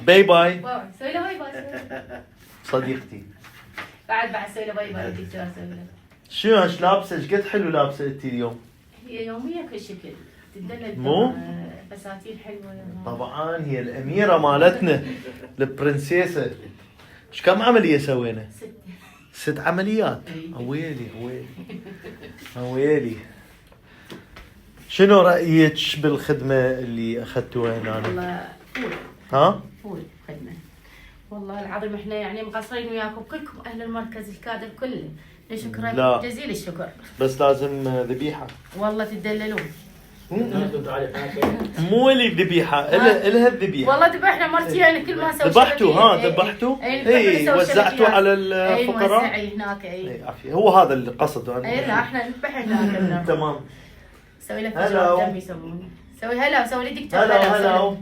باي باي. سوي له باي باي. سوي له. صديقتي بعد سوي له باي باي الدكتور سوي له. شو ايش لابسه؟ ايش قد حلو لابسه انت اليوم؟ هي يومية كل شكل تدلل. مو؟ فساتين حلوة. طبعا هي الاميره مالتنا البرنسيسه. ايش كم عمليه سوينا؟ 6 عمليات. ويلي ويلي ويلي. شنو رايك بالخدمه اللي اخذتوها هنا؟ والله فول. ها؟ فول خدمة. والله العظيم احنا يعني مقصرين وياكم كلكم اهل المركز الكادر كله. نشكره جزيل الشكر. بس لازم ذبيحه. والله تدللون. مو اللي ذبيحه الها الذبيحه. والله ذبحنا مرتين كل ما سوينا. ذبحتوا ها ذبحتوا؟ اي وزعتوا على الفقراء. اي هناك اي عافيه. هو هذا اللي قصده انا. اي لا احنا نذبح هناك. تمام. سوي لك دم يسمونه. سوي هلا وسوي لي دكتور هلا.